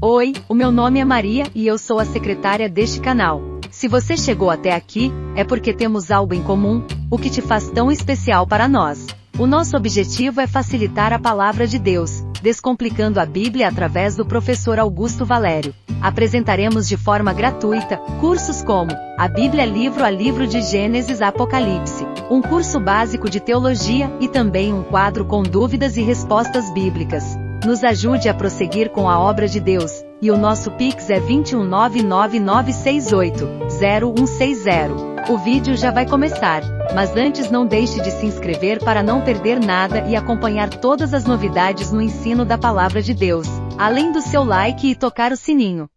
Oi, o meu nome é Maria e eu sou a secretária deste canal. Se você chegou até aqui, é porque temos algo em comum, o que te faz tão especial para nós. O nosso objetivo é facilitar a palavra de Deus, descomplicando a Bíblia através do professor Augusto Valério. Apresentaremos de forma gratuita cursos como a Bíblia livro a livro de Gênesis a Apocalipse, um curso básico de teologia e também um quadro com dúvidas e respostas bíblicas. Nos ajude a prosseguir com a obra de Deus, e o nosso Pix é 21999680160. O vídeo já vai começar, mas antes não deixe de se inscrever para não perder nada e acompanhar todas as novidades no ensino da Palavra de Deus, além do seu like e tocar o sininho.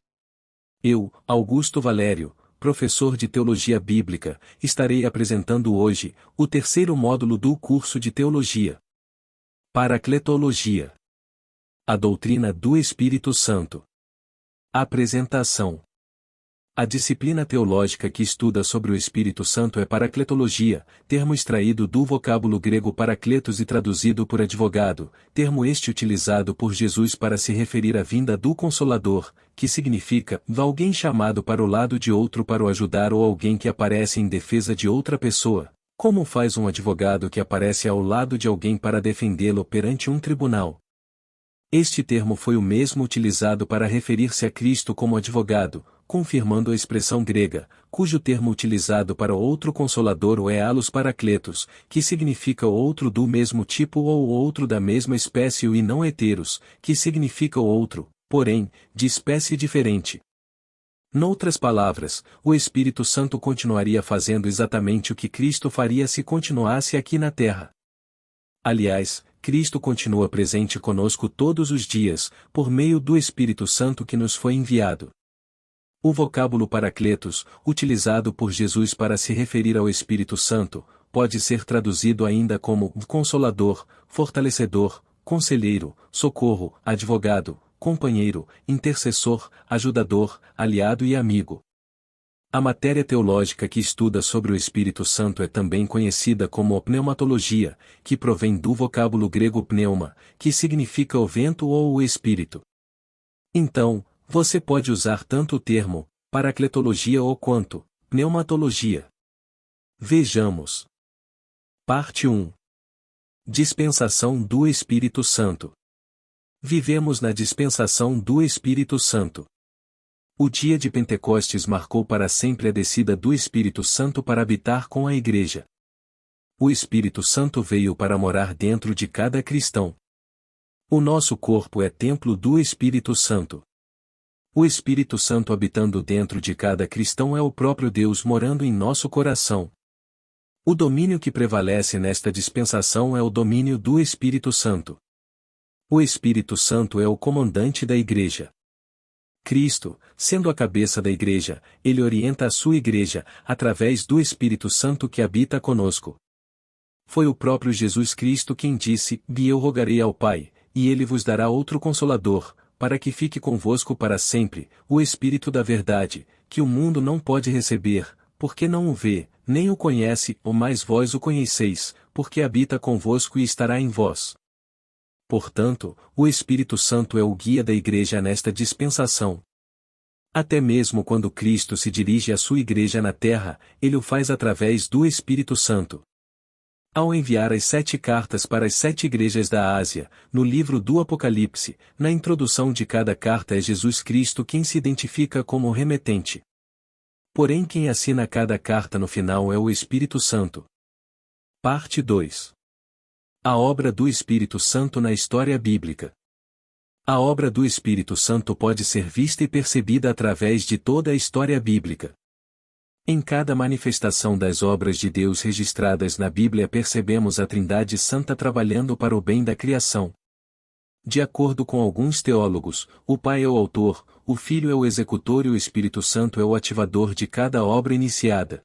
Eu, Augusto Valério, professor de Teologia Bíblica, estarei apresentando hoje o terceiro módulo do curso de Teologia. Paracletologia. A doutrina do Espírito Santo. Apresentação. A disciplina teológica que estuda sobre o Espírito Santo é paracletologia, termo extraído do vocábulo grego parakletos e traduzido por advogado, termo este utilizado por Jesus para se referir à vinda do Consolador, que significa alguém chamado para o lado de outro para o ajudar ou alguém que aparece em defesa de outra pessoa, como faz um advogado que aparece ao lado de alguém para defendê-lo perante um tribunal. Este termo foi o mesmo utilizado para referir-se a Cristo como advogado, confirmando a expressão grega, cujo termo utilizado para outro consolador é allos parakletos, que significa outro do mesmo tipo ou outro da mesma espécie e não heteros, que significa outro, porém, de espécie diferente. Noutras palavras, o Espírito Santo continuaria fazendo exatamente o que Cristo faria se continuasse aqui na Terra. Aliás, Cristo continua presente conosco todos os dias, por meio do Espírito Santo que nos foi enviado. O vocábulo parakletos, utilizado por Jesus para se referir ao Espírito Santo, pode ser traduzido ainda como consolador, fortalecedor, conselheiro, socorro, advogado, companheiro, intercessor, ajudador, aliado e amigo. A matéria teológica que estuda sobre o Espírito Santo é também conhecida como pneumatologia, que provém do vocábulo grego pneuma, que significa o vento ou o espírito. Então, você pode usar tanto o termo paracletologia ou quanto pneumatologia. Vejamos. Parte 1. Dispensação do Espírito Santo. Vivemos na dispensação do Espírito Santo. O dia de Pentecostes marcou para sempre a descida do Espírito Santo para habitar com a Igreja. O Espírito Santo veio para morar dentro de cada cristão. O nosso corpo é templo do Espírito Santo. O Espírito Santo habitando dentro de cada cristão é o próprio Deus morando em nosso coração. O domínio que prevalece nesta dispensação é o domínio do Espírito Santo. O Espírito Santo é o comandante da Igreja. Cristo, sendo a cabeça da Igreja, ele orienta a sua Igreja, através do Espírito Santo que habita conosco. Foi o próprio Jesus Cristo quem disse: "E eu rogarei ao Pai, e ele vos dará outro Consolador, para que fique convosco para sempre, o Espírito da verdade, que o mundo não pode receber, porque não o vê, nem o conhece, mas vós o conheceis, porque habita convosco e estará em vós." Portanto, o Espírito Santo é o guia da Igreja nesta dispensação. Até mesmo quando Cristo se dirige à sua Igreja na terra, ele o faz através do Espírito Santo. Ao enviar as 7 cartas para as 7 igrejas da Ásia, no livro do Apocalipse, na introdução de cada carta é Jesus Cristo quem se identifica como o remetente. Porém quem assina cada carta no final é o Espírito Santo. Parte 2. A obra do Espírito Santo na história bíblica. A obra do Espírito Santo pode ser vista e percebida através de toda a história bíblica. Em cada manifestação das obras de Deus registradas na Bíblia percebemos a Trindade Santa trabalhando para o bem da criação. De acordo com alguns teólogos, o Pai é o autor, o Filho é o executor e o Espírito Santo é o ativador de cada obra iniciada.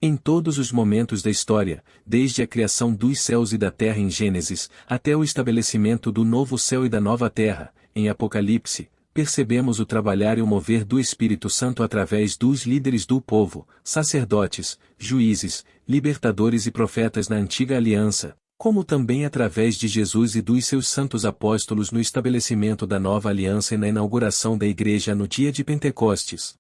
Em todos os momentos da história, desde a criação dos céus e da terra em Gênesis, até o estabelecimento do novo céu e da nova terra, em Apocalipse, percebemos o trabalhar e o mover do Espírito Santo através dos líderes do povo, sacerdotes, juízes, libertadores e profetas na antiga aliança, como também através de Jesus e dos seus santos apóstolos no estabelecimento da nova aliança e na inauguração da Igreja no dia de Pentecostes.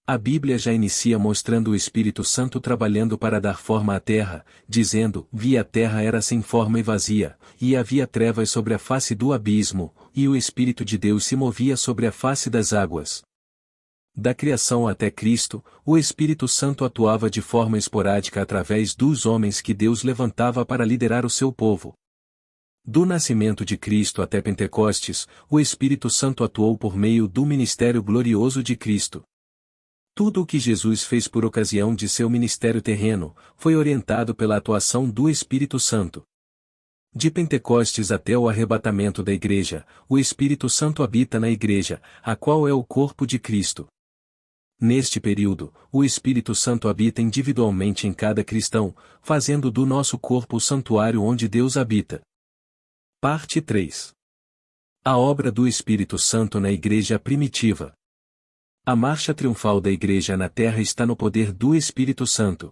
A Bíblia já inicia mostrando o Espírito Santo trabalhando para dar forma à terra, dizendo: "Vi a terra era sem forma e vazia, e havia trevas sobre a face do abismo, e o Espírito de Deus se movia sobre a face das águas." Da criação até Cristo, o Espírito Santo atuava de forma esporádica através dos homens que Deus levantava para liderar o seu povo. Do nascimento de Cristo até Pentecostes, o Espírito Santo atuou por meio do ministério glorioso de Cristo. Tudo o que Jesus fez por ocasião de seu ministério terreno, foi orientado pela atuação do Espírito Santo. De Pentecostes até o arrebatamento da Igreja, o Espírito Santo habita na Igreja, a qual é o corpo de Cristo. Neste período, o Espírito Santo habita individualmente em cada cristão, fazendo do nosso corpo o santuário onde Deus habita. Parte 3. A obra do Espírito Santo na Igreja primitiva. A marcha triunfal da Igreja na Terra está no poder do Espírito Santo.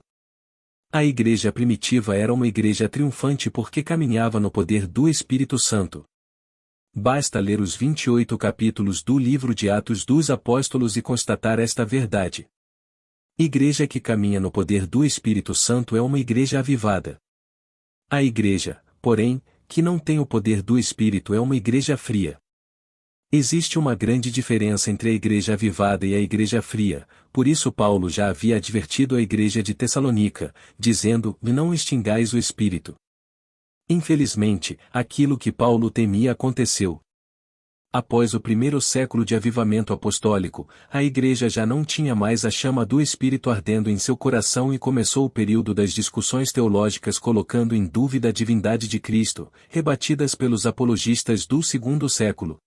A Igreja primitiva era uma igreja triunfante porque caminhava no poder do Espírito Santo. Basta ler os 28 capítulos do livro de Atos dos Apóstolos e constatar esta verdade. Igreja que caminha no poder do Espírito Santo é uma igreja avivada. A igreja, porém, que não tem o poder do Espírito é uma igreja fria. Existe uma grande diferença entre a igreja avivada e a igreja fria, por isso Paulo já havia advertido a igreja de Tessalônica, dizendo: "Não extingais o Espírito." Infelizmente, aquilo que Paulo temia aconteceu. Após o primeiro século de avivamento apostólico, a igreja já não tinha mais a chama do Espírito ardendo em seu coração e começou o período das discussões teológicas colocando em dúvida a divindade de Cristo, rebatidas pelos apologistas do segundo século.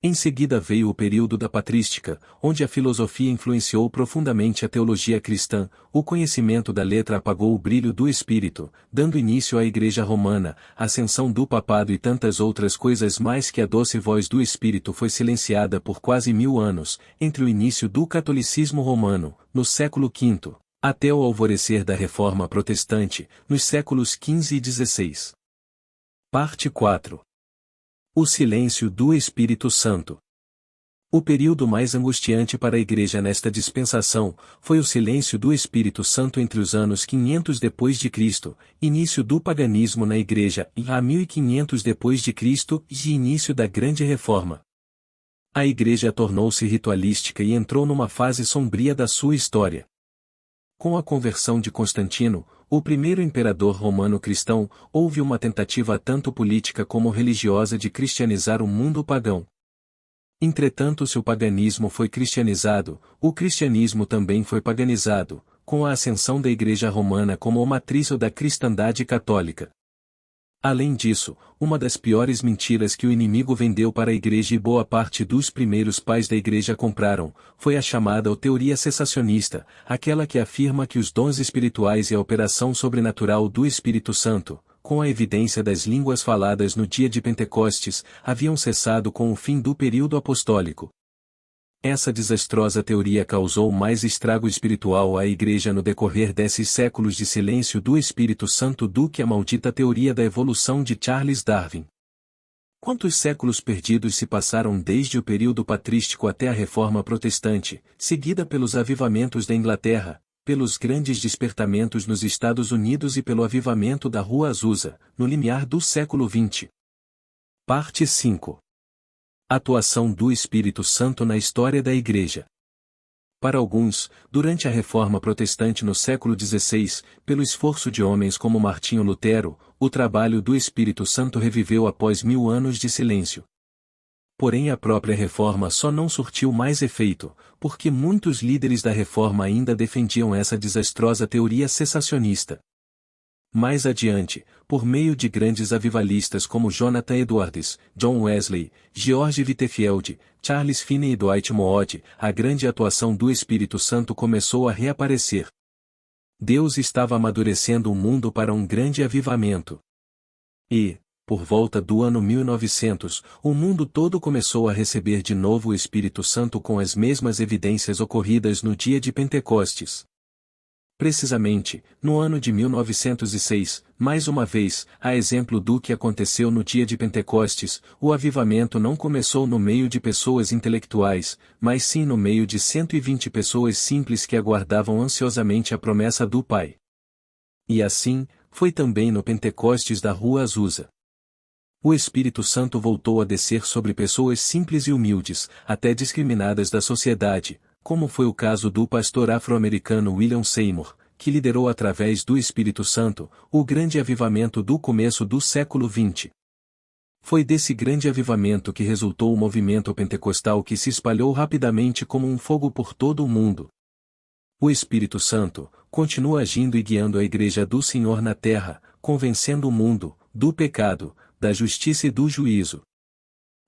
Em seguida veio o período da patrística, onde a filosofia influenciou profundamente a teologia cristã, o conhecimento da letra apagou o brilho do Espírito, dando início à Igreja Romana, a ascensão do papado e tantas outras coisas mais que a doce voz do Espírito foi silenciada por quase 1000 anos, entre o início do catolicismo romano, no século V, até o alvorecer da Reforma Protestante, nos séculos XV e XVI. Parte 4. O silêncio do Espírito Santo. O período mais angustiante para a Igreja nesta dispensação, foi o silêncio do Espírito Santo entre os anos 500 depois de Cristo, início do paganismo na Igreja, e a 1500 depois de Cristo, e início da Grande Reforma. A Igreja tornou-se ritualística e entrou numa fase sombria da sua história. Com a conversão de Constantino, o primeiro imperador romano cristão, houve uma tentativa tanto política como religiosa de cristianizar o mundo pagão. Entretanto, se o paganismo foi cristianizado, o cristianismo também foi paganizado, com a ascensão da Igreja Romana como o matrizio da cristandade católica. Além disso, uma das piores mentiras que o inimigo vendeu para a Igreja e boa parte dos primeiros pais da Igreja compraram, foi a chamada teoria cessacionista, aquela que afirma que os dons espirituais e a operação sobrenatural do Espírito Santo, com a evidência das línguas faladas no dia de Pentecostes, haviam cessado com o fim do período apostólico. Essa desastrosa teoria causou mais estrago espiritual à Igreja no decorrer desses séculos de silêncio do Espírito Santo do que a maldita teoria da evolução de Charles Darwin. Quantos séculos perdidos se passaram desde o período patrístico até a Reforma Protestante, seguida pelos avivamentos da Inglaterra, pelos grandes despertamentos nos Estados Unidos e pelo avivamento da Rua Azusa, no limiar do século XX. Parte 5. Atuação do Espírito Santo na história da Igreja. Para alguns, durante a Reforma Protestante no século XVI, pelo esforço de homens como Martinho Lutero, o trabalho do Espírito Santo reviveu após 1000 anos de silêncio. Porém a própria Reforma só não surtiu mais efeito, porque muitos líderes da Reforma ainda defendiam essa desastrosa teoria cessacionista. Mais adiante, por meio de grandes avivalistas como Jonathan Edwards, John Wesley, George Whitefield, Charles Finney e Dwight Moody, a grande atuação do Espírito Santo começou a reaparecer. Deus estava amadurecendo o mundo para um grande avivamento. E, por volta do ano 1900, o mundo todo começou a receber de novo o Espírito Santo com as mesmas evidências ocorridas no dia de Pentecostes. Precisamente, no ano de 1906, mais uma vez, a exemplo do que aconteceu no dia de Pentecostes, o avivamento não começou no meio de pessoas intelectuais, mas sim no meio de 120 pessoas simples que aguardavam ansiosamente a promessa do Pai. E assim, foi também no Pentecostes da Rua Azusa. O Espírito Santo voltou a descer sobre pessoas simples e humildes, até discriminadas da sociedade, como foi o caso do pastor afro-americano William Seymour, que liderou através do Espírito Santo, o grande avivamento do começo do século XX. Foi desse grande avivamento que resultou o movimento pentecostal que se espalhou rapidamente como um fogo por todo o mundo. O Espírito Santo continua agindo e guiando a Igreja do Senhor na terra, convencendo o mundo do pecado, da justiça e do juízo.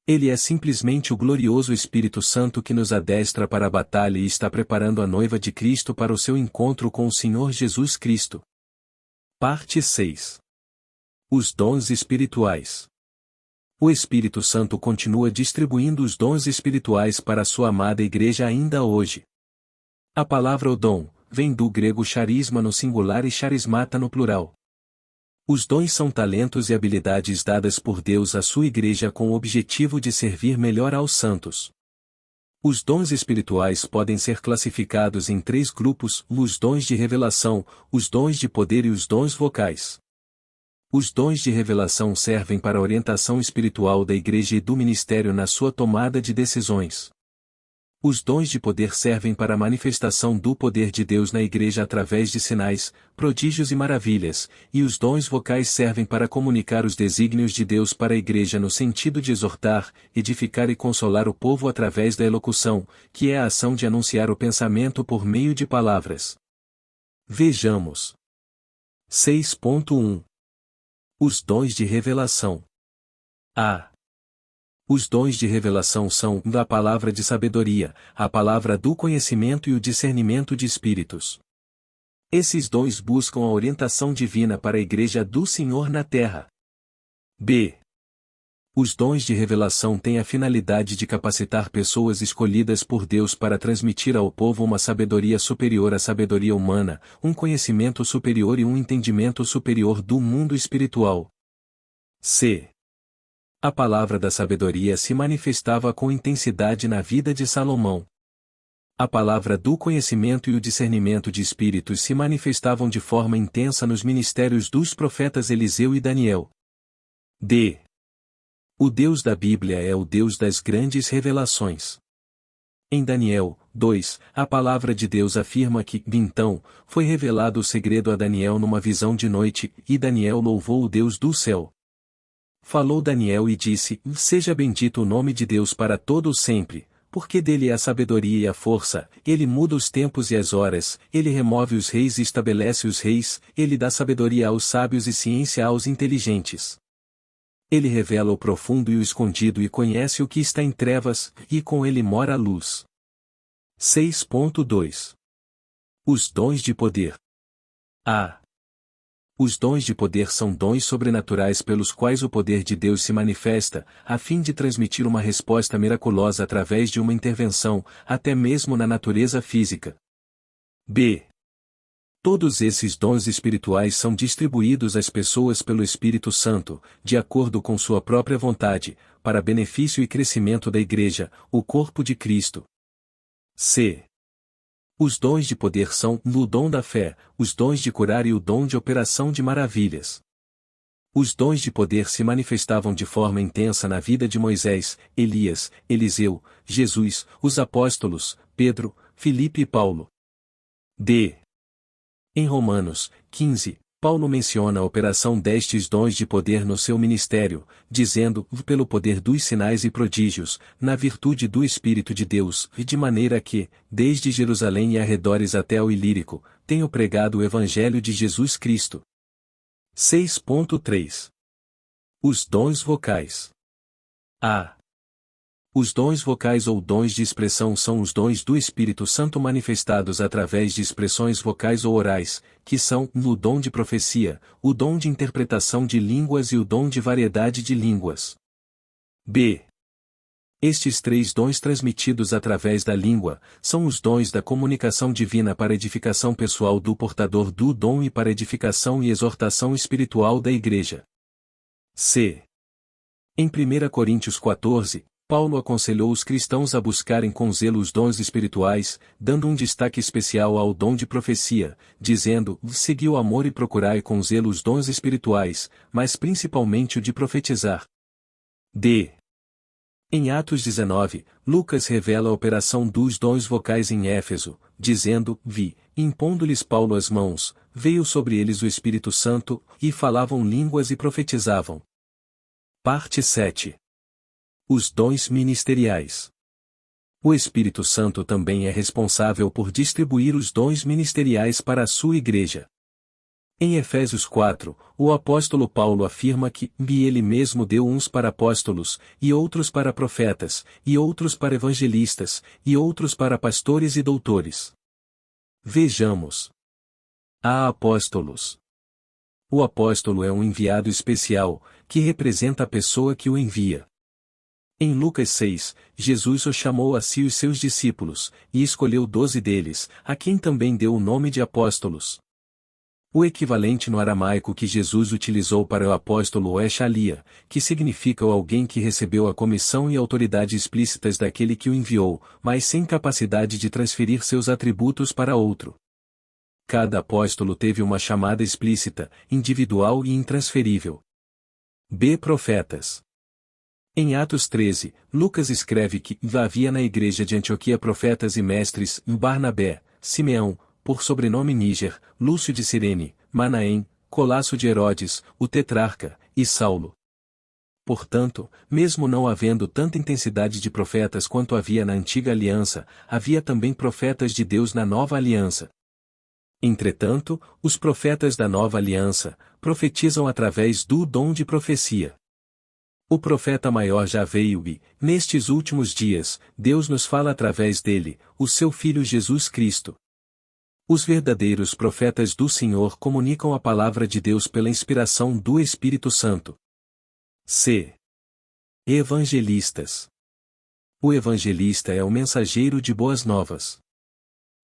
Ele é simplesmente o glorioso Espírito Santo que nos adestra para a batalha e está preparando a noiva de Cristo para o seu encontro com o Senhor Jesus Cristo. Parte 6. Os dons espirituais. O Espírito Santo continua distribuindo os dons espirituais para a sua amada Igreja ainda hoje. A palavra o dom vem do grego charisma no singular e charismata no plural. Os dons são talentos e habilidades dadas por Deus à sua Igreja com o objetivo de servir melhor aos santos. Os dons espirituais podem ser classificados em 3 grupos: os dons de revelação, os dons de poder e os dons vocais. Os dons de revelação servem para a orientação espiritual da Igreja e do ministério na sua tomada de decisões. Os dons de poder servem para a manifestação do poder de Deus na Igreja através de sinais, prodígios e maravilhas, e os dons vocais servem para comunicar os desígnios de Deus para a Igreja no sentido de exortar, edificar e consolar o povo através da elocução, que é a ação de anunciar o pensamento por meio de palavras. Vejamos. 6.1. Os dons de revelação. A. Os dons de revelação são a palavra de sabedoria, a palavra do conhecimento e o discernimento de espíritos. Esses dons buscam a orientação divina para a Igreja do Senhor na terra. B. Os dons de revelação têm a finalidade de capacitar pessoas escolhidas por Deus para transmitir ao povo uma sabedoria superior à sabedoria humana, um conhecimento superior e um entendimento superior do mundo espiritual. C. A palavra da sabedoria se manifestava com intensidade na vida de Salomão. A palavra do conhecimento e o discernimento de espíritos se manifestavam de forma intensa nos ministérios dos profetas Eliseu e Daniel. D. O Deus da Bíblia é o Deus das grandes revelações. Em Daniel 2, a palavra de Deus afirma que, então, foi revelado o segredo a Daniel numa visão de noite, e Daniel louvou o Deus do céu. Falou Daniel e disse: Seja bendito o nome de Deus para todo o sempre, porque dele é a sabedoria e a força, ele muda os tempos e as horas, ele remove os reis e estabelece os reis, ele dá sabedoria aos sábios e ciência aos inteligentes. Ele revela o profundo e o escondido e conhece o que está em trevas, e com ele mora a luz. 6.2. Os dons de poder. A. Os dons de poder são dons sobrenaturais pelos quais o poder de Deus se manifesta, a fim de transmitir uma resposta miraculosa através de uma intervenção, até mesmo na natureza física. B. Todos esses dons espirituais são distribuídos às pessoas pelo Espírito Santo, de acordo com sua própria vontade, para benefício e crescimento da Igreja, o corpo de Cristo. C. Os dons de poder são o dom da fé, os dons de curar e o dom de operação de maravilhas. Os dons de poder se manifestavam de forma intensa na vida de Moisés, Elias, Eliseu, Jesus, os apóstolos, Pedro, Filipe e Paulo. D. Em Romanos 15, Paulo menciona a operação destes dons de poder no seu ministério, dizendo: pelo poder dos sinais e prodígios, na virtude do Espírito de Deus, e de maneira que, desde Jerusalém e arredores até ao Ilírico, tenho pregado o Evangelho de Jesus Cristo. 6.3. Os dons vocais. A. Os dons vocais ou dons de expressão são os dons do Espírito Santo manifestados através de expressões vocais ou orais, que são o dom de profecia, o dom de interpretação de línguas e o dom de variedade de línguas. B. Estes 3 dons transmitidos através da língua, são os dons da comunicação divina para edificação pessoal do portador do dom e para edificação e exortação espiritual da Igreja. C. Em 1 Coríntios 14, Paulo aconselhou os cristãos a buscarem com zelo os dons espirituais, dando um destaque especial ao dom de profecia, dizendo: segui o amor e procurai com zelo os dons espirituais, mas principalmente o de profetizar. D. Em Atos 19, Lucas revela a operação dos dons vocais em Éfeso, dizendo: vi, impondo-lhes Paulo as mãos, veio sobre eles o Espírito Santo, e falavam línguas e profetizavam. Parte 7. Os dons ministeriais. O Espírito Santo também é responsável por distribuir os dons ministeriais para a sua Igreja. Em Efésios 4, o apóstolo Paulo afirma que ele mesmo deu uns para apóstolos, e outros para profetas, e outros para evangelistas, e outros para pastores e doutores. Vejamos. Há apóstolos. O apóstolo é um enviado especial, que representa a pessoa que o envia. Em Lucas 6, Jesus o chamou a si os seus discípulos, e escolheu 12 deles, a quem também deu o nome de apóstolos. O equivalente no aramaico que Jesus utilizou para o apóstolo é shalia, que significa o alguém que recebeu a comissão e autoridade explícitas daquele que o enviou, mas sem capacidade de transferir seus atributos para outro. Cada apóstolo teve uma chamada explícita, individual e intransferível. B. Profetas. Em Atos 13, Lucas escreve que havia na igreja de Antioquia profetas e mestres, Barnabé, Simeão, por sobrenome Níger, Lúcio de Cirene, Manaém, Colasso de Herodes, o tetrarca, e Saulo. Portanto, mesmo não havendo tanta intensidade de profetas quanto havia na antiga aliança, havia também profetas de Deus na nova aliança. Entretanto, os profetas da nova aliança profetizam através do dom de profecia. O profeta maior já veio e, nestes últimos dias, Deus nos fala através dele, o seu Filho Jesus Cristo. Os verdadeiros profetas do Senhor comunicam a palavra de Deus pela inspiração do Espírito Santo. C. Evangelistas. O evangelista é o mensageiro de boas novas.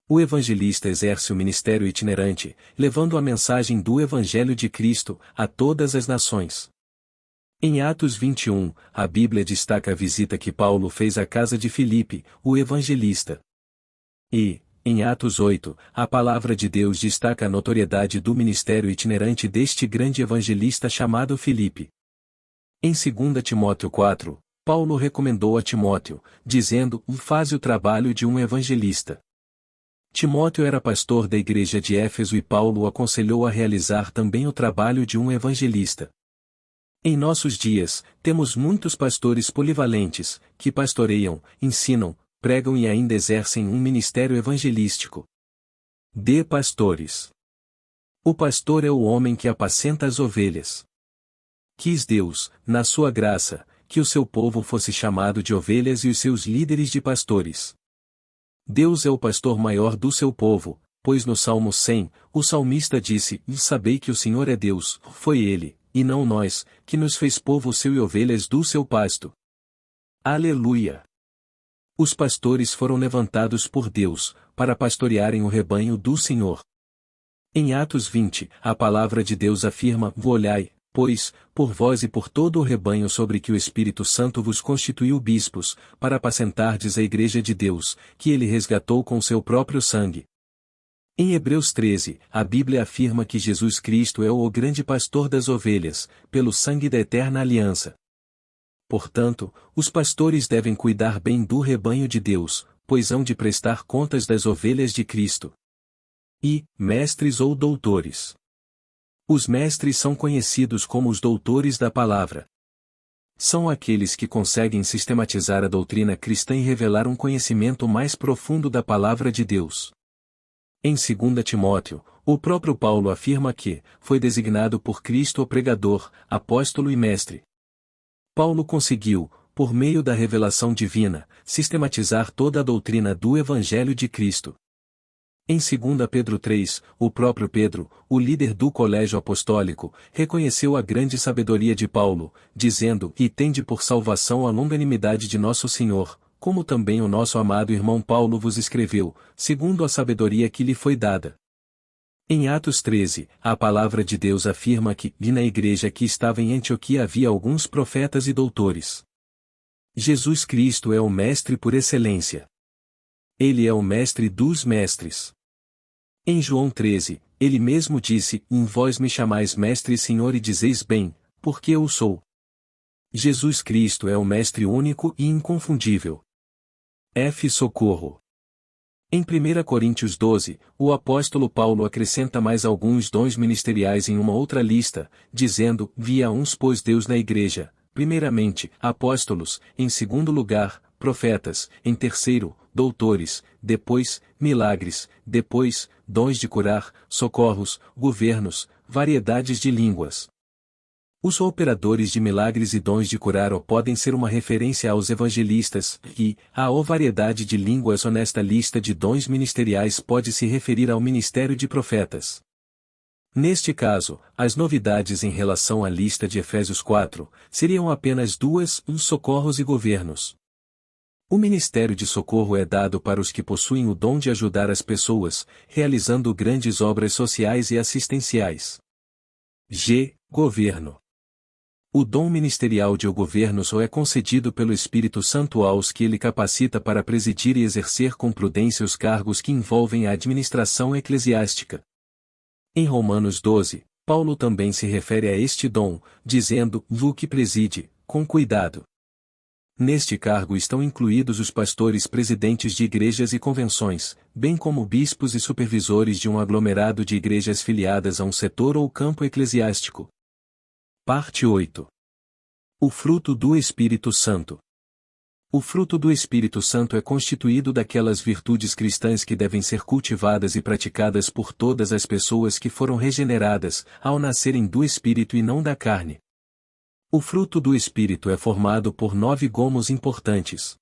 O evangelista exerce o ministério itinerante, levando a mensagem do Evangelho de Cristo a todas as nações. Em Atos 21, a Bíblia destaca a visita que Paulo fez à casa de Filipe, o evangelista. E, em Atos 8, a palavra de Deus destaca a notoriedade do ministério itinerante deste grande evangelista chamado Filipe. Em 2 Timóteo 4, Paulo recomendou a Timóteo, dizendo: faze o trabalho de um evangelista. Timóteo era pastor da igreja de Éfeso e Paulo o aconselhou a realizar também o trabalho de um evangelista. Em nossos dias, temos muitos pastores polivalentes, que pastoreiam, ensinam, pregam e ainda exercem um ministério evangelístico. D. Pastores. O pastor é o homem que apacenta as ovelhas. Quis Deus, na sua graça, que o seu povo fosse chamado de ovelhas e os seus líderes de pastores. Deus é o pastor maior do seu povo, pois no Salmo 100, o salmista disse: sabei que o Senhor é Deus, foi Ele, e não nós, que nos fez povo seu e ovelhas do seu pasto. Aleluia! Os pastores foram levantados por Deus, para pastorearem o rebanho do Senhor. Em Atos 20, a palavra de Deus afirma: olhai, pois, por vós e por todo o rebanho sobre que o Espírito Santo vos constituiu bispos, para apacentardes a igreja de Deus, que ele resgatou com seu próprio sangue. Em Hebreus 13, a Bíblia afirma que Jesus Cristo é o grande pastor das ovelhas, pelo sangue da eterna aliança. Portanto, os pastores devem cuidar bem do rebanho de Deus, pois hão de prestar contas das ovelhas de Cristo. E, mestres ou doutores. Os mestres são conhecidos como os doutores da palavra. São aqueles que conseguem sistematizar a doutrina cristã e revelar um conhecimento mais profundo da palavra de Deus. Em 2 Timóteo, o próprio Paulo afirma que foi designado por Cristo o pregador, apóstolo e mestre. Paulo conseguiu, por meio da revelação divina, sistematizar toda a doutrina do Evangelho de Cristo. Em 2 Pedro 3, o próprio Pedro, o líder do colégio apostólico, reconheceu a grande sabedoria de Paulo, dizendo: "E tende por salvação a longanimidade de nosso Senhor, como também o nosso amado irmão Paulo vos escreveu, segundo a sabedoria que lhe foi dada." Em Atos 13, a palavra de Deus afirma que, e na igreja que estava em Antioquia havia alguns profetas e doutores. Jesus Cristo é o Mestre por excelência. Ele é o Mestre dos mestres. Em João 13, ele mesmo disse: "Em vós me chamais Mestre e Senhor e dizeis bem, porque eu o sou." Jesus Cristo é o Mestre único e inconfundível. Socorro. Em 1 Coríntios 12, o apóstolo Paulo acrescenta mais alguns dons ministeriais em uma outra lista, dizendo: "Via uns pôs Deus na igreja, primeiramente, apóstolos, em segundo lugar, profetas, em terceiro, doutores, depois, milagres, depois, dons de curar, socorros, governos, variedades de línguas." Os operadores de milagres e dons de curar podem ser uma referência aos evangelistas, e a variedade de línguas nesta lista de dons ministeriais pode se referir ao ministério de profetas. Neste caso, as novidades em relação à lista de Efésios 4, seriam apenas duas: socorros e governos. O ministério de socorro é dado para os que possuem o dom de ajudar as pessoas, realizando grandes obras sociais e assistenciais. Governo. O dom ministerial de governo só é concedido pelo Espírito Santo aos que ele capacita para presidir e exercer com prudência os cargos que envolvem a administração eclesiástica. Em Romanos 12, Paulo também se refere a este dom, dizendo: "O que preside, com cuidado." Neste cargo estão incluídos os pastores presidentes de igrejas e convenções, bem como bispos e supervisores de um aglomerado de igrejas filiadas a um setor ou campo eclesiástico. Parte 8. O fruto do Espírito Santo. O fruto do Espírito Santo é constituído daquelas virtudes cristãs que devem ser cultivadas e praticadas por todas as pessoas que foram regeneradas, ao nascerem do Espírito e não da carne. O fruto do Espírito é formado por 9 gomos importantes.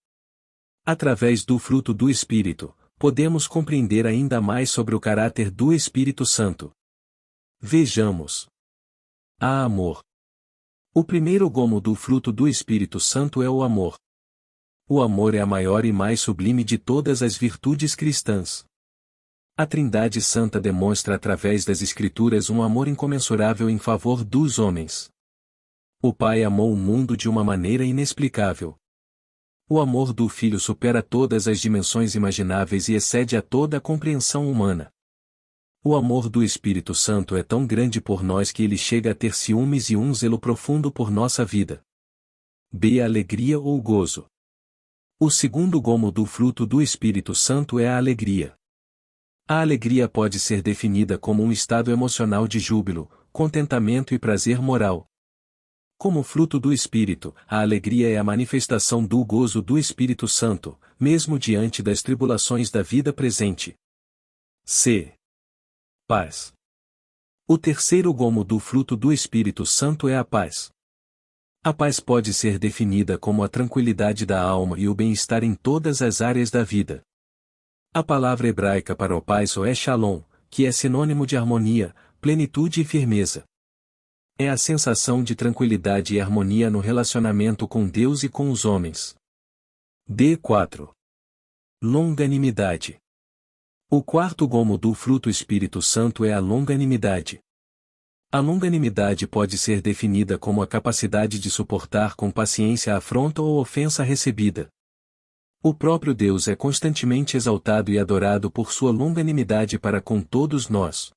Através do fruto do Espírito, podemos compreender ainda mais sobre o caráter do Espírito Santo. Vejamos. Amor. O primeiro gomo do fruto do Espírito Santo é o amor. O amor é a maior e mais sublime de todas as virtudes cristãs. A Trindade Santa demonstra através das Escrituras um amor incomensurável em favor dos homens. O Pai amou o mundo de uma maneira inexplicável. O amor do Filho supera todas as dimensões imagináveis e excede a toda a compreensão humana. O amor do Espírito Santo é tão grande por nós que ele chega a ter ciúmes e um zelo profundo por nossa vida. Alegria ou gozo. O segundo gomo do fruto do Espírito Santo é a alegria. A alegria pode ser definida como um estado emocional de júbilo, contentamento e prazer moral. Como fruto do Espírito, a alegria é a manifestação do gozo do Espírito Santo, mesmo diante das tribulações da vida presente. Paz. O terceiro gomo do fruto do Espírito Santo é a paz. A paz pode ser definida como a tranquilidade da alma e o bem-estar em todas as áreas da vida. A palavra hebraica para o paz é shalom, que é sinônimo de harmonia, plenitude e firmeza. É a sensação de tranquilidade e harmonia no relacionamento com Deus e com os homens. 4. Longanimidade. O quarto gomo do fruto Espírito Santo é a longanimidade. A longanimidade pode ser definida como a capacidade de suportar com paciência a afronta ou ofensa recebida. O próprio Deus é constantemente exaltado e adorado por sua longanimidade para com todos nós.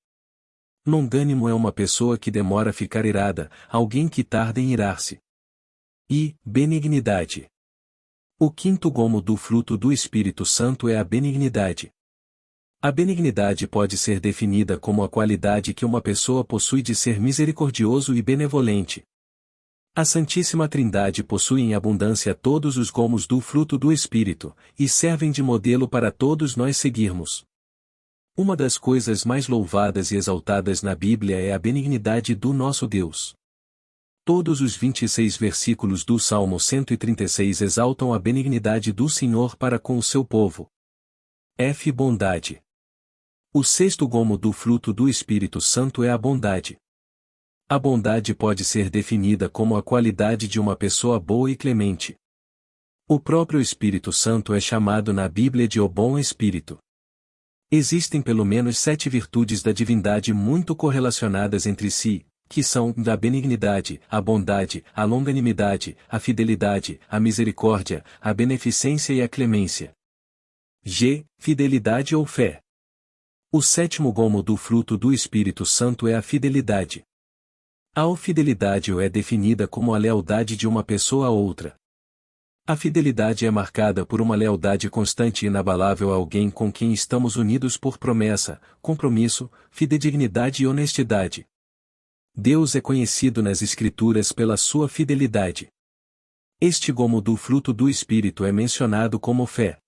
Longânimo é uma pessoa que demora a ficar irada, alguém que tarda em irar-se. Benignidade. O quinto gomo do fruto do Espírito Santo é a benignidade. A benignidade pode ser definida como a qualidade que uma pessoa possui de ser misericordioso e benevolente. A Santíssima Trindade possui em abundância todos os gomos do fruto do Espírito, e servem de modelo para todos nós seguirmos. Uma das coisas mais louvadas e exaltadas na Bíblia é a benignidade do nosso Deus. Todos os 26 versículos do Salmo 136 exaltam a benignidade do Senhor para com o seu povo. Bondade. O sexto gomo do fruto do Espírito Santo é a bondade. A bondade pode ser definida como a qualidade de uma pessoa boa e clemente. O próprio Espírito Santo é chamado na Bíblia de o Bom Espírito. Existem pelo menos 7 virtudes da divindade muito correlacionadas entre si, que são a benignidade, a bondade, a longanimidade, a fidelidade, a misericórdia, a beneficência e a clemência. Fidelidade ou fé. O sétimo gomo do fruto do Espírito Santo é a fidelidade. A fidelidade é definida como a lealdade de uma pessoa a outra. A fidelidade é marcada por uma lealdade constante e inabalável a alguém com quem estamos unidos por promessa, compromisso, fidedignidade e honestidade. Deus é conhecido nas Escrituras pela sua fidelidade. Este gomo do fruto do Espírito é mencionado como fé.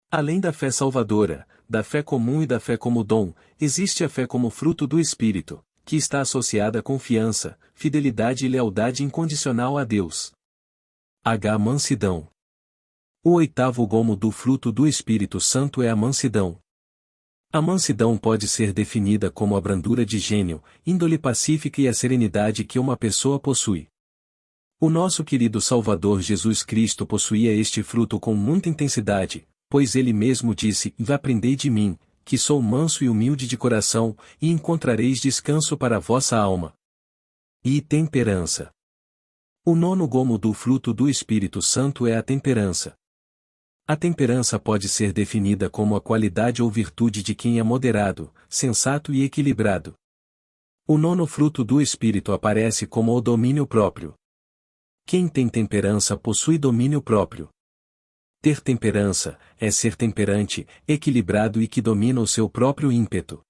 Além da fé salvadora, da fé comum e da fé como dom, existe a fé como fruto do Espírito, que está associada à confiança, fidelidade e lealdade incondicional a Deus. Mansidão. O oitavo gomo do fruto do Espírito Santo é a mansidão. A mansidão pode ser definida como a brandura de gênio, índole pacífica e a serenidade que uma pessoa possui. O nosso querido Salvador Jesus Cristo possuía este fruto com muita intensidade, pois ele mesmo disse: "Aprendei de mim, que sou manso e humilde de coração, e encontrareis descanso para a vossa alma." E temperança. O nono gomo do fruto do Espírito Santo é a temperança. A temperança pode ser definida como a qualidade ou virtude de quem é moderado, sensato e equilibrado. O nono fruto do Espírito aparece como o domínio próprio. Quem tem temperança possui domínio próprio. Ter temperança é ser temperante, equilibrado e que domina o seu próprio ímpeto.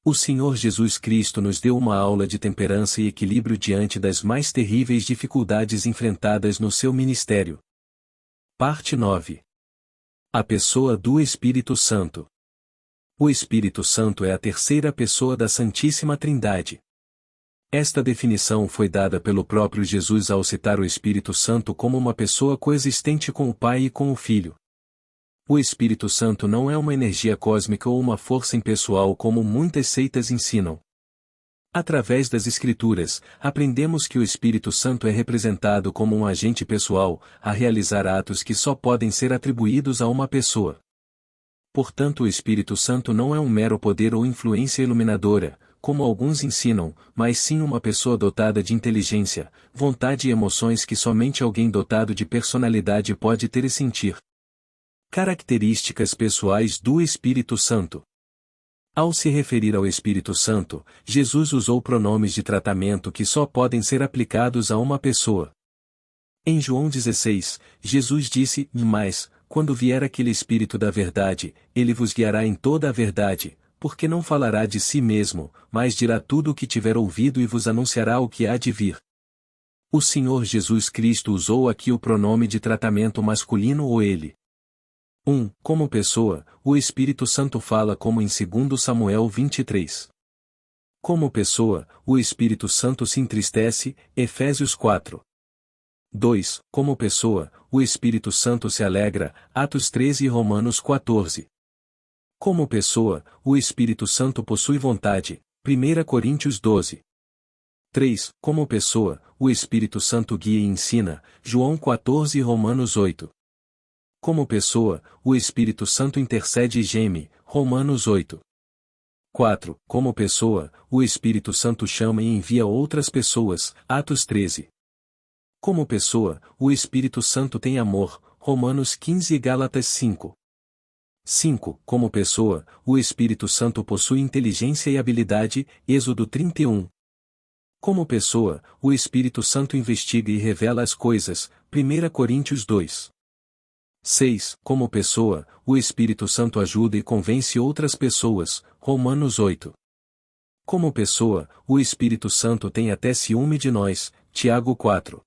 O Senhor Jesus Cristo nos deu uma aula de temperança e equilíbrio diante das mais terríveis dificuldades enfrentadas no seu ministério. Parte 9. A pessoa do Espírito Santo. O Espírito Santo é a terceira pessoa da Santíssima Trindade. Esta definição foi dada pelo próprio Jesus ao citar o Espírito Santo como uma pessoa coexistente com o Pai e com o Filho. O Espírito Santo não é uma energia cósmica ou uma força impessoal como muitas seitas ensinam. Através das Escrituras, aprendemos que o Espírito Santo é representado como um agente pessoal, a realizar atos que só podem ser atribuídos a uma pessoa. Portanto, o Espírito Santo não é um mero poder ou influência iluminadora, como alguns ensinam, mas sim uma pessoa dotada de inteligência, vontade e emoções que somente alguém dotado de personalidade pode ter e sentir. Características pessoais do Espírito Santo. Ao se referir ao Espírito Santo, Jesus usou pronomes de tratamento que só podem ser aplicados a uma pessoa. Em João 16, Jesus disse: "Mas, quando vier aquele Espírito da verdade, ele vos guiará em toda a verdade, porque não falará de si mesmo, mas dirá tudo o que tiver ouvido e vos anunciará o que há de vir." O Senhor Jesus Cristo usou aqui o pronome de tratamento masculino ou ele. Como pessoa, o Espírito Santo fala como em 2 Samuel 23. Como pessoa, o Espírito Santo se entristece, Efésios 4. 2. Como pessoa, o Espírito Santo se alegra, Atos 13 e Romanos 14. Como pessoa, o Espírito Santo possui vontade, 1 Coríntios 12. 3. Como pessoa, o Espírito Santo guia e ensina, João 14 e Romanos 8. Como pessoa, o Espírito Santo intercede e geme, Romanos 8. 4. Como pessoa, o Espírito Santo chama e envia outras pessoas, Atos 13. Como pessoa, o Espírito Santo tem amor, Romanos 15 e Gálatas 5. 5. Como pessoa, o Espírito Santo possui inteligência e habilidade, Êxodo 31. Como pessoa, o Espírito Santo investiga e revela as coisas, 1 Coríntios 2. 6. Como pessoa, o Espírito Santo ajuda e convence outras pessoas, Romanos 8. Como pessoa, o Espírito Santo tem até ciúme de nós, Tiago 4.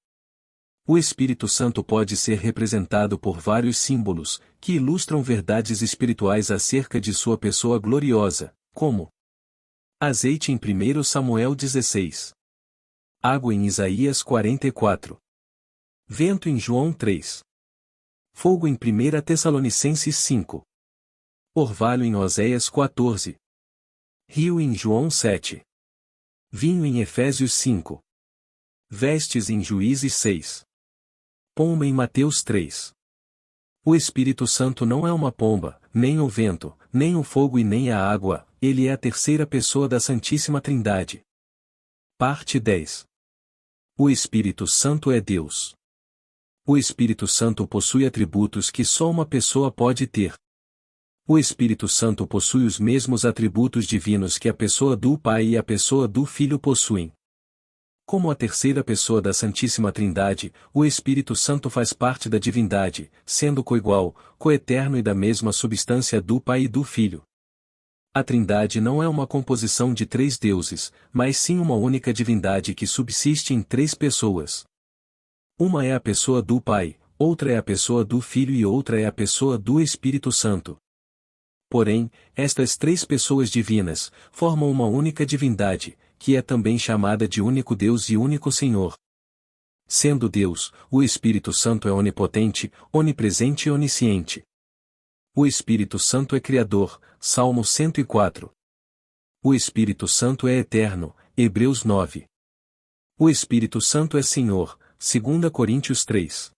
O Espírito Santo pode ser representado por vários símbolos, que ilustram verdades espirituais acerca de sua pessoa gloriosa, como azeite em 1 Samuel 16. Água em Isaías 44. Vento em João 3. Fogo em 1 Tessalonicenses 5. orvalho em Oséias 14. Rio em João 7. Vinho em Efésios 5. Vestes em Juízes 6. Pomba em Mateus 3. O Espírito Santo não é uma pomba, nem o vento, nem o fogo e nem a água, ele é a terceira pessoa da Santíssima Trindade. Parte 10. O Espírito Santo é Deus. O Espírito Santo possui atributos que só uma pessoa pode ter. O Espírito Santo possui os mesmos atributos divinos que a pessoa do Pai e a pessoa do Filho possuem. Como a terceira pessoa da Santíssima Trindade, o Espírito Santo faz parte da divindade, sendo coigual, coeterno e da mesma substância do Pai e do Filho. A Trindade não é uma composição de três deuses, mas sim uma única divindade que subsiste em três pessoas. Uma é a pessoa do Pai, outra é a pessoa do Filho e outra é a pessoa do Espírito Santo. Porém, estas três pessoas divinas formam uma única divindade, que é também chamada de único Deus e único Senhor. Sendo Deus, o Espírito Santo é onipotente, onipresente e onisciente. O Espírito Santo é Criador, Salmo 104. O Espírito Santo é eterno, Hebreus 9. O Espírito Santo é Senhor, 2 Coríntios 3.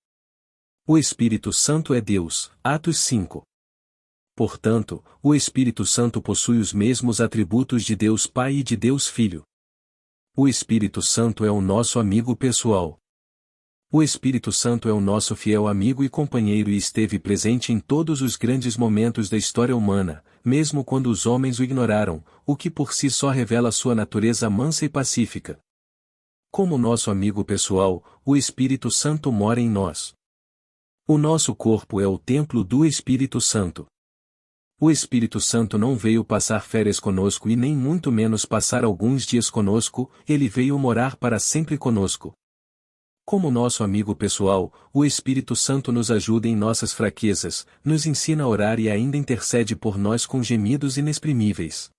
O Espírito Santo é Deus, Atos 5. Portanto, o Espírito Santo possui os mesmos atributos de Deus Pai e de Deus Filho. O Espírito Santo é o nosso amigo pessoal. O Espírito Santo é o nosso fiel amigo e companheiro e esteve presente em todos os grandes momentos da história humana, mesmo quando os homens o ignoraram, o que por si só revela sua natureza mansa e pacífica. Como nosso amigo pessoal, o Espírito Santo mora em nós. O nosso corpo é o templo do Espírito Santo. O Espírito Santo não veio passar férias conosco e nem muito menos passar alguns dias conosco, ele veio morar para sempre conosco. Como nosso amigo pessoal, o Espírito Santo nos ajuda em nossas fraquezas, nos ensina a orar e ainda intercede por nós com gemidos inexprimíveis.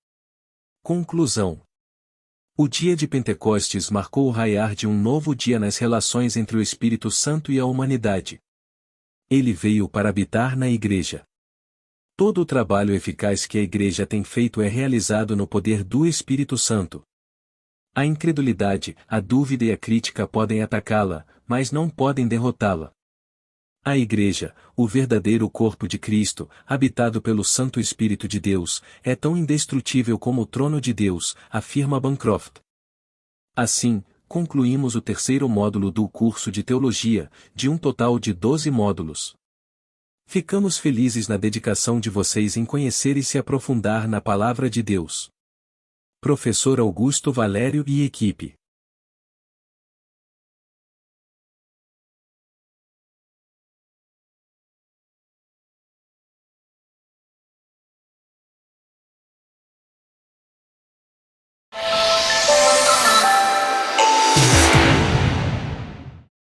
Conclusão. O dia de Pentecostes marcou o raiar de um novo dia nas relações entre o Espírito Santo e a humanidade. Ele veio para habitar na Igreja. Todo o trabalho eficaz que a Igreja tem feito é realizado no poder do Espírito Santo. A incredulidade, a dúvida e a crítica podem atacá-la, mas não podem derrotá-la. A Igreja, o verdadeiro corpo de Cristo, habitado pelo Santo Espírito de Deus, é tão indestrutível como o trono de Deus, afirma Bancroft. Assim, concluímos o terceiro módulo do curso de Teologia, de um total de 12 módulos. Ficamos felizes na dedicação de vocês em conhecer e se aprofundar na Palavra de Deus. Professor Augusto Valério e equipe.